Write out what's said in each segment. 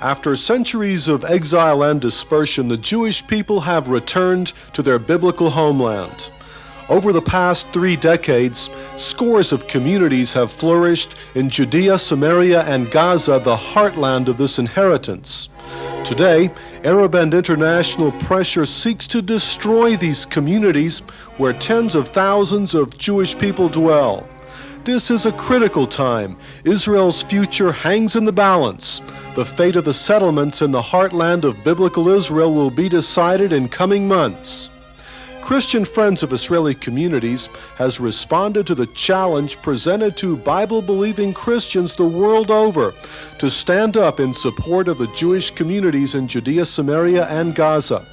After centuries of exile and dispersion, the Jewish people have returned to their biblical homeland. Over the past 3 decades, scores of communities have flourished in Judea, Samaria, and Gaza, the heartland of this inheritance. Today, Arab and international pressure seeks to destroy these communities where tens of thousands of Jewish people dwell. This is a critical time. Israel's future hangs in the balance. The fate of the settlements in the heartland of biblical Israel will be decided in coming months. Christian Friends of Israeli Communities has responded to the challenge presented to Bible-believing Christians the world over to stand up in support of the Jewish communities in Judea, Samaria, and Gaza.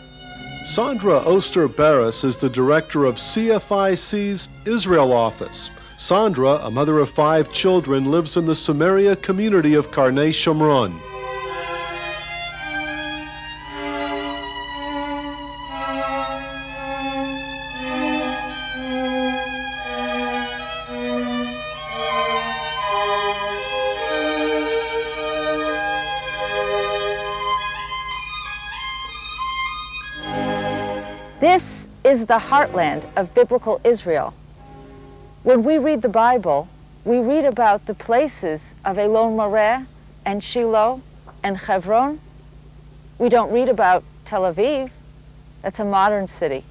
Sondra Oster Baras is the director of CFIC's Israel office. Sondra, a mother of 5 children, lives in the Samaria community of Karnei Shomron. This is the heartland of biblical Israel. When we read the Bible, we read about the places of Elon Moreh and Shiloh and Hebron. We don't read about Tel Aviv. That's a modern city.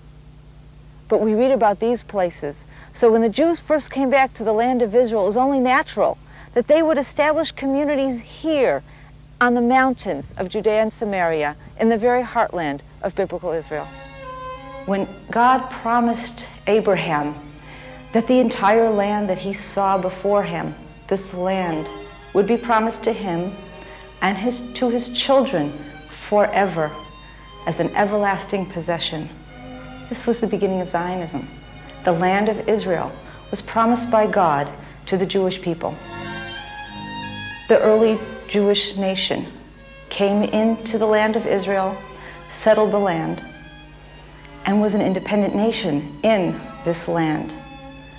But we read about these places. So when the Jews first came back to the land of Israel, it was only natural that they would establish communities here on the mountains of Judea and Samaria in the very heartland of biblical Israel. When God promised Abraham that the entire land that he saw before him, this land, would be promised to him and to his children forever as an everlasting possession. This was the beginning of Zionism. The land of Israel was promised by God to the Jewish people. The early Jewish nation came into the land of Israel, settled the land, and was an independent nation in this land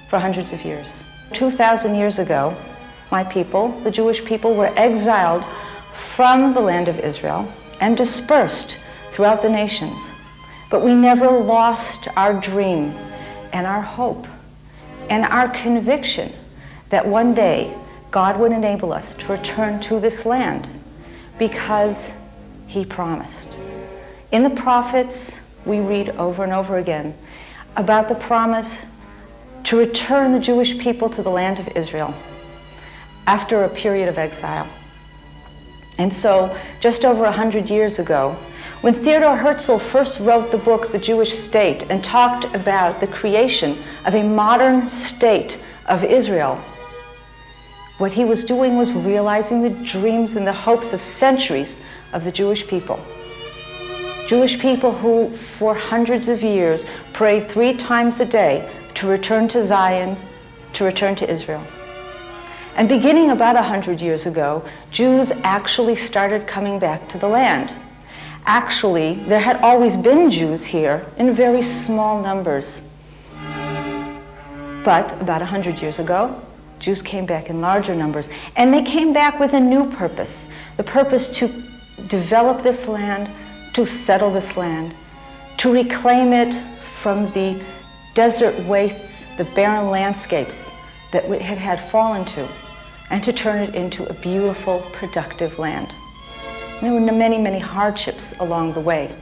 for hundreds of years. 2,000 years ago, my people, the Jewish people, were exiled from the land of Israel and dispersed throughout the nations. But we never lost our dream and our hope and our conviction that one day God would enable us to return to this land because he promised. In the prophets, we read over and over again about the promise to return the Jewish people to the land of Israel after a period of exile. And so, just over 100 years ago, when Theodor Herzl first wrote the book, The Jewish State, and talked about the creation of a modern state of Israel, what he was doing was realizing the dreams and the hopes of centuries of the Jewish people. Jewish people who, for hundreds of years, prayed 3 times a day to return to Zion, to return to Israel. And beginning about 100 years ago, Jews actually started coming back to the land. Actually, there had always been Jews here in very small numbers. But about 100 years ago, Jews came back in larger numbers, and they came back with a new purpose, the purpose to develop this land, to settle this land, to reclaim it from the desert wastes, the barren landscapes that it had fallen to, and to turn it into a beautiful, productive land. And there were many, many hardships along the way.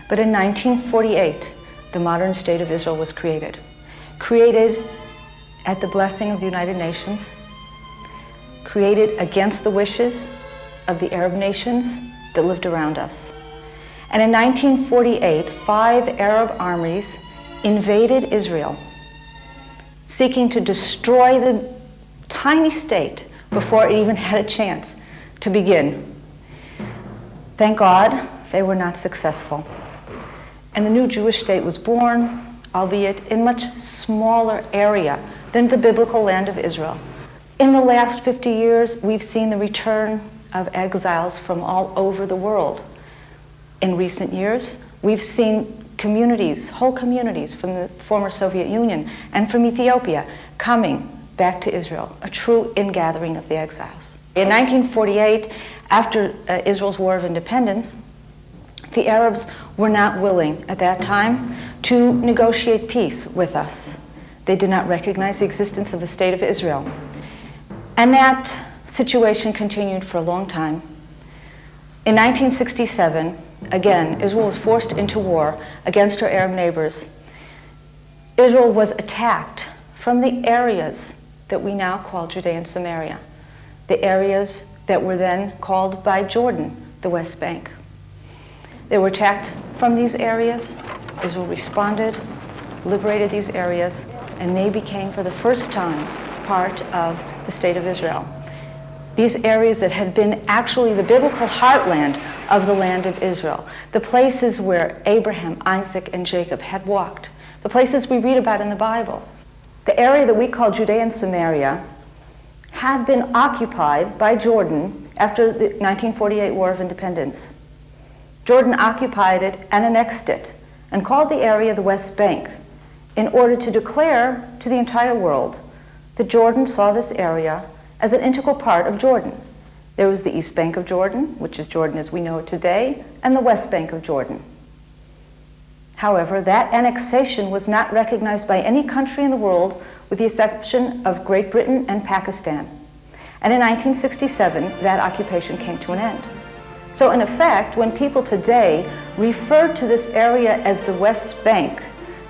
But in 1948, the modern state of Israel was created. Created at the blessing of the United Nations, created against the wishes of the Arab nations that lived around us. And in 1948, 5 Arab armies invaded Israel, seeking to destroy the tiny state before it even had a chance to begin. Thank God they were not successful. And the new Jewish state was born, albeit in much smaller area than the biblical land of Israel. In the last 50 years, we've seen the return of exiles from all over the world. In recent years, we've seen communities, whole communities from the former Soviet Union and from Ethiopia coming back to Israel, a true ingathering of the exiles. In 1948, after Israel's War of Independence, the Arabs were not willing at that time to negotiate peace with us. They did not recognize the existence of the State of Israel. And that situation continued for a long time. In 1967, again, Israel was forced into war against her Arab neighbors. Israel was attacked from the areas that we now call Judea and Samaria, the areas that were then called by Jordan the West Bank. They were attacked from these areas. Israel responded, liberated these areas, and they became, for the first time, part of the State of Israel. These areas that had been actually the biblical heartland of the land of Israel, the places where Abraham, Isaac, and Jacob had walked, the places we read about in the Bible. The area that we call Judea and Samaria had been occupied by Jordan after the 1948 War of Independence. Jordan occupied it and annexed it and called the area the West Bank in order to declare to the entire world that Jordan saw this area as an integral part of Jordan. There was the East Bank of Jordan, which is Jordan as we know it today, and the West Bank of Jordan. However, that annexation was not recognized by any country in the world with the exception of Great Britain and Pakistan. And in 1967, that occupation came to an end. So in effect, when people today refer to this area as the West Bank,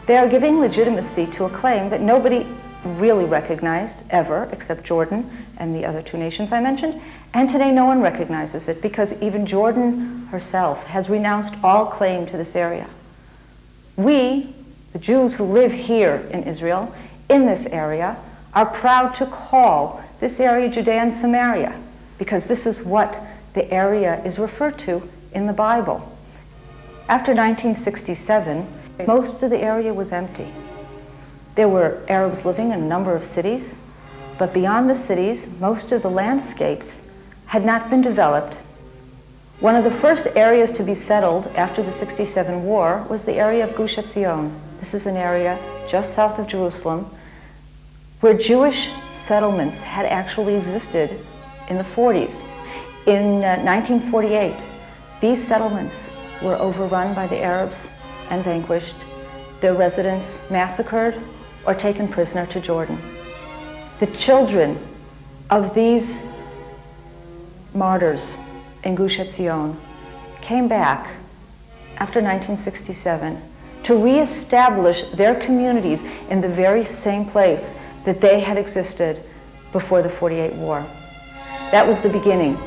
they are giving legitimacy to a claim that nobody really recognized ever, except Jordan and the other two nations I mentioned, and today no one recognizes it because even Jordan herself has renounced all claim to this area. We, the Jews who live here in Israel, in this area, are proud to call this area Judea and Samaria because this is what the area is referred to in the Bible. After 1967, most of the area was empty. There were Arabs living in a number of cities, but beyond the cities, most of the landscapes had not been developed. One of the first areas to be settled after the 67 war was the area of Gush Etzion. This is an area just south of Jerusalem where Jewish settlements had actually existed in the 40s. In 1948, these settlements were overrun by the Arabs and vanquished, their residents massacred or taken prisoner to Jordan. The children of these martyrs in Gush Etzion came back after 1967 to reestablish their communities in the very same place that they had existed before the 48 war. That was the beginning